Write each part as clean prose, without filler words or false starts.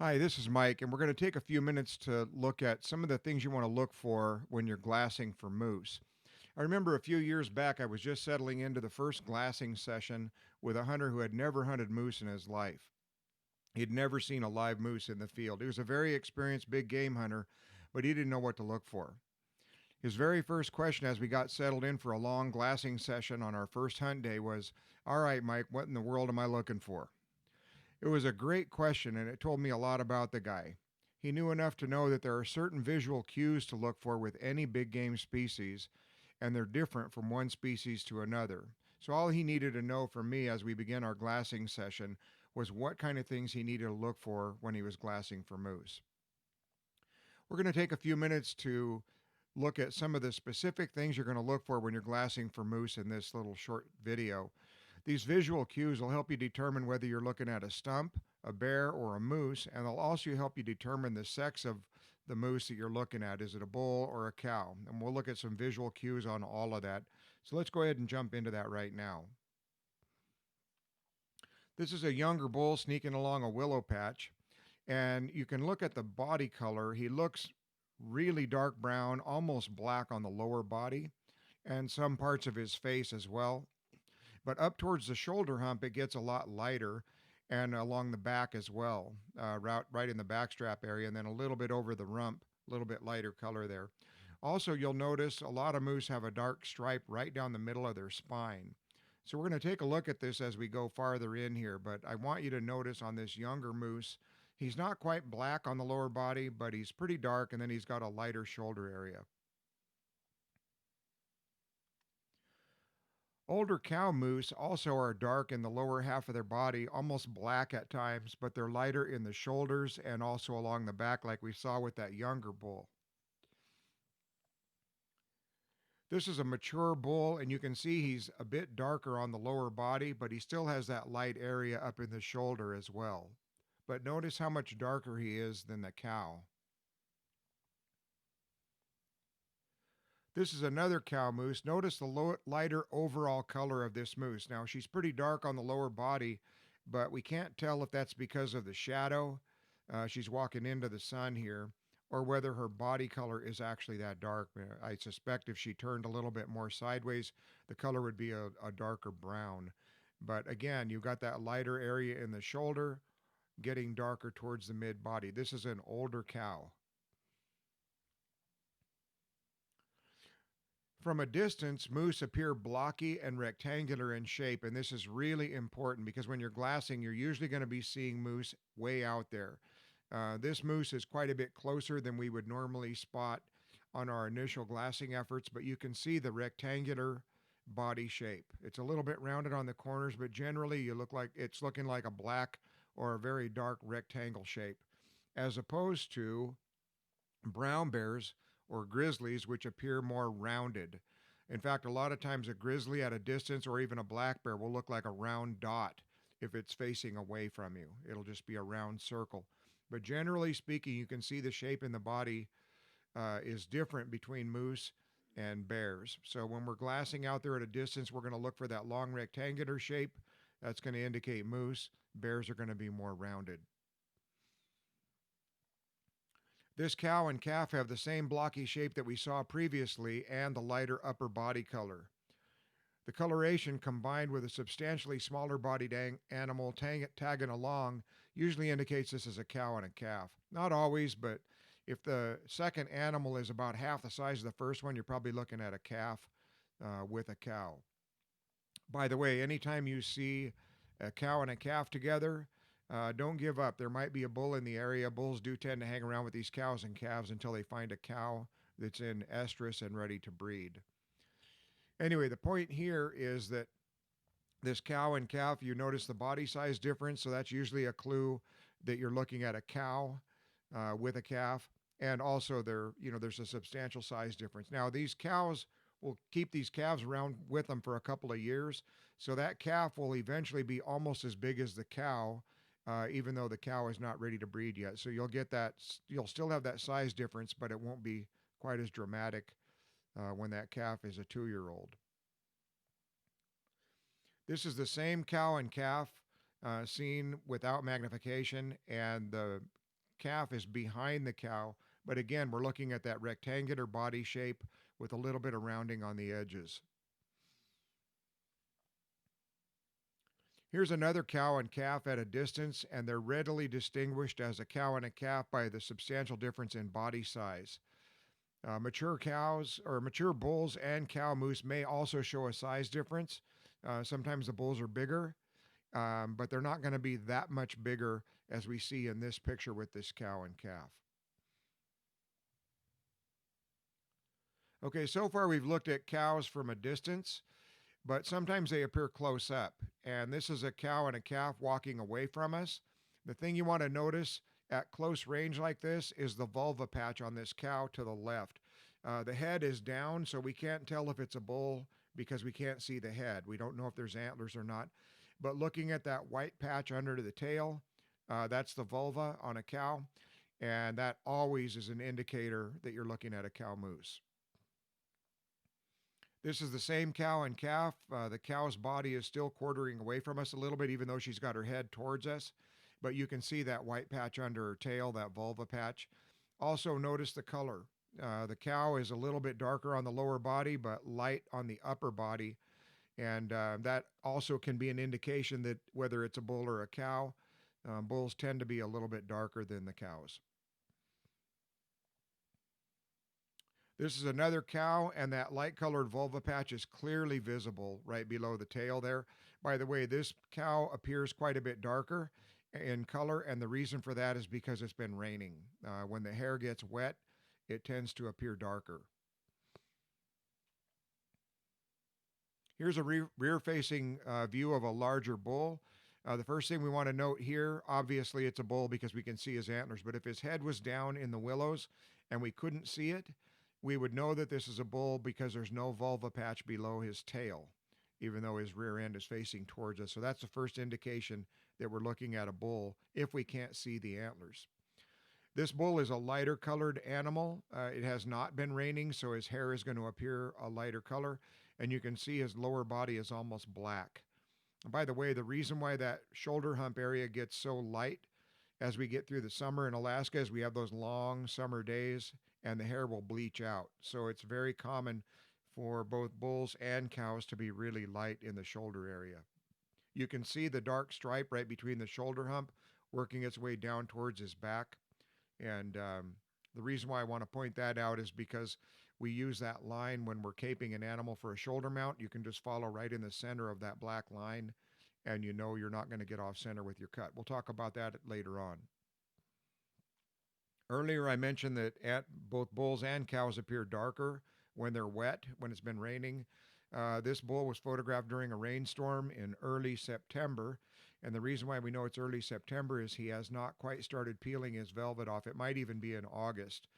Hi, this is Mike, and we're going to take a few minutes to look at some of the things you want to look for when you're glassing for moose. I remember a few years back, I was just settling into the first glassing session with a hunter who had never hunted moose in his life. He'd never seen a live moose in the field. He was a very experienced big game hunter, but he didn't know what to look for. His very first question as we got settled in for a long glassing session on our first hunt day was, "All right, Mike, what in the world am I looking for?" It was a great question, and it told me a lot about the guy. He knew enough to know that there are certain visual cues to look for with any big game species, and they're different from one species to another. So, all he needed to know from me as we began our glassing session was what kind of things he needed to look for when he was glassing for moose. We're going to take a few minutes to look at some of the specific things you're going to look for when you're glassing for moose in this little short video. These visual cues will help you determine whether you're looking at a stump, a bear, or a moose, and they'll also help you determine the sex of the moose that you're looking at. Is it a bull or a cow? And we'll look at some visual cues on all of that. So let's go ahead and jump into that right now. This is a younger bull sneaking along a willow patch, and you can look at the body color. He looks really dark brown, almost black on the lower body, and some parts of his face as well. But up towards the shoulder hump, it gets a lot lighter, and along the back as well, right in the backstrap area, and then a little bit over the rump, a little bit lighter color there. Also, you'll notice a lot of moose have a dark stripe right down the middle of their spine. So we're going to take a look at this as we go farther in here, but I want you to notice on this younger moose, he's not quite black on the lower body, but he's pretty dark, and then he's got a lighter shoulder area. Older cow moose also are dark in the lower half of their body, almost black at times, but they're lighter in the shoulders and also along the back, like we saw with that younger bull. This is a mature bull, and you can see he's a bit darker on the lower body, but he still has that light area up in the shoulder as well. But notice how much darker he is than the cow. This is another cow moose. Notice the lighter overall color of this moose. Now, she's pretty dark on the lower body, but we can't tell if that's because of the shadow. She's walking into the sun here, or whether her body color is actually that dark. I suspect if she turned a little bit more sideways, the color would be a darker brown. But again, you've got that lighter area in the shoulder getting darker towards the mid body. This is an older cow. From a distance, moose appear blocky and rectangular in shape, and this is really important because when you're glassing, you're usually going to be seeing moose way out there. This moose is quite a bit closer than we would normally spot on our initial glassing efforts, but you can see the rectangular body shape. It's a little bit rounded on the corners, but generally you look like it's looking like a black or a very dark rectangle shape, as opposed to brown bears or grizzlies, which appear more rounded. In fact, a lot of times a grizzly at a distance or even a black bear will look like a round dot if it's facing away from you. It'll just be a round circle. But generally speaking, you can see the shape in the body is different between moose and bears. So when we're glassing out there at a distance, we're going to look for that long rectangular shape. That's going to indicate moose. Bears are going to be more rounded. This cow and calf have the same blocky shape that we saw previously and the lighter upper body color. The coloration combined with a substantially smaller bodied animal tagging along usually indicates this is a cow and a calf. Not always, but if the second animal is about half the size of the first one, you're probably looking at a calf with a cow. By the way, anytime you see a cow and a calf together, don't give up. There might be a bull in the area. Bulls do tend to hang around with these cows and calves until they find a cow that's in estrus and ready to breed. Anyway, the point here is that this cow and calf, you notice the body size difference, so that's usually a clue that you're looking at a cow with a calf, and also there's a substantial size difference. Now, these cows will keep these calves around with them for a couple of years, so that calf will eventually be almost as big as the cow, even though the cow is not ready to breed yet. So you'll get that, you'll still have that size difference, but it won't be quite as dramatic when that calf is a 2 year old. This is the same cow and calf seen without magnification, and the calf is behind the cow, but again, we're looking at that rectangular body shape with a little bit of rounding on the edges. Here's another cow and calf at a distance, and they're readily distinguished as a cow and a calf by the substantial difference in body size. Mature cows or mature bulls and cow moose may also show a size difference. Sometimes the bulls are bigger, but they're not going to be that much bigger as we see in this picture with this cow and calf. Okay, so far we've looked at cows from a distance, but sometimes they appear close up. And this is a cow and a calf walking away from us. The thing you want to notice at close range like this is the vulva patch on this cow to the left. The head is down, so we can't tell if it's a bull because we can't see the head. We don't know if there's antlers or not. But looking at that white patch under the tail, that's the vulva on a cow. And that always is an indicator that you're looking at a cow moose. This is the same cow and calf. The cow's body is still quartering away from us a little bit, even though she's got her head towards us. But you can see that white patch under her tail, that vulva patch. Also, notice the color. The cow is a little bit darker on the lower body, but light on the upper body. And that also can be an indication that whether it's a bull or a cow, bulls tend to be a little bit darker than the cows. This is another cow, and that light-colored vulva patch is clearly visible right below the tail there. By the way, this cow appears quite a bit darker in color, and the reason for that is because it's been raining. When the hair gets wet, it tends to appear darker. Here's a rear-facing view of a larger bull. The first thing we want to note here, obviously it's a bull because we can see his antlers, but if his head was down in the willows and we couldn't see it, we would know that this is a bull because there's no vulva patch below his tail, even though his rear end is facing towards us. So that's the first indication that we're looking at a bull if we can't see the antlers. This bull is a lighter colored animal. It has not been raining, so his hair is going to appear a lighter color, and you can see his lower body is almost black. And by the way, the reason why that shoulder hump area gets so light as we get through the summer in Alaska is we have those long summer days and the hair will bleach out. So it's very common for both bulls and cows to be really light in the shoulder area. You can see the dark stripe right between the shoulder hump working its way down towards his back. And the reason why I want to point that out is because we use that line when we're caping an animal for a shoulder mount. You can just follow right in the center of that black line, and you know you're not going to get off center with your cut. We'll talk about that later on. Earlier, I mentioned that both bulls and cows appear darker when they're wet, when it's been raining. This bull was photographed during a rainstorm in early September. And the reason why we know it's early September is he has not quite started peeling his velvet off. It might even be in August.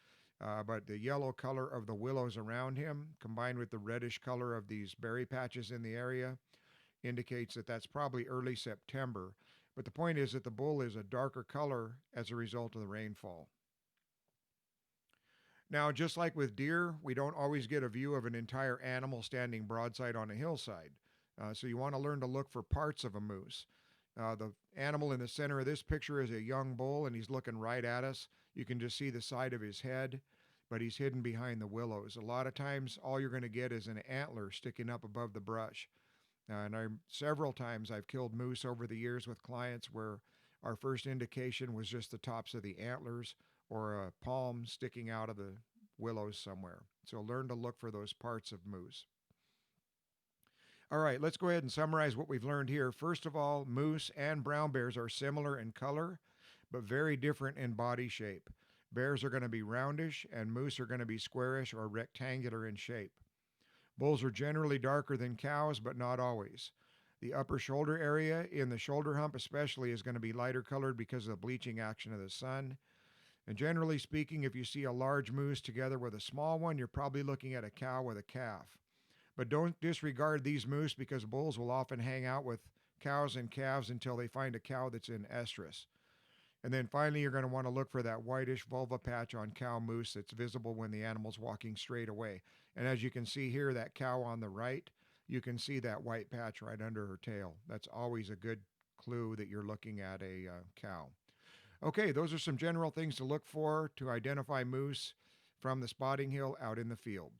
But the yellow color of the willows around him, combined with the reddish color of these berry patches in the area, indicates that that's probably early September. But the point is that the bull is a darker color as a result of the rainfall. Now, just like with deer, we don't always get a view of an entire animal standing broadside on a hillside. So you want to learn to look for parts of a moose. The animal in the center of this picture is a young bull, and he's looking right at us. You can just see the side of his head, but he's hidden behind the willows. A lot of times, all you're going to get is an antler sticking up above the brush. Several times I've killed moose over the years with clients where our first indication was just the tops of the antlers or a palm sticking out of the willows somewhere. So learn to look for those parts of moose. All right, let's go ahead and summarize what we've learned here. First of all, moose and brown bears are similar in color, but very different in body shape. Bears are going to be roundish, and moose are going to be squarish or rectangular in shape. Bulls are generally darker than cows, but not always. The upper shoulder area, in the shoulder hump especially, is going to be lighter colored because of the bleaching action of the sun. And generally speaking, if you see a large moose together with a small one, you're probably looking at a cow with a calf. But don't disregard these moose because bulls will often hang out with cows and calves until they find a cow that's in estrus. And then finally, you're going to want to look for that whitish vulva patch on cow moose that's visible when the animal's walking straight away. And as you can see here, that cow on the right, you can see that white patch right under her tail. That's always a good clue that you're looking at a cow. Okay, those are some general things to look for to identify moose from the spotting hill out in the field.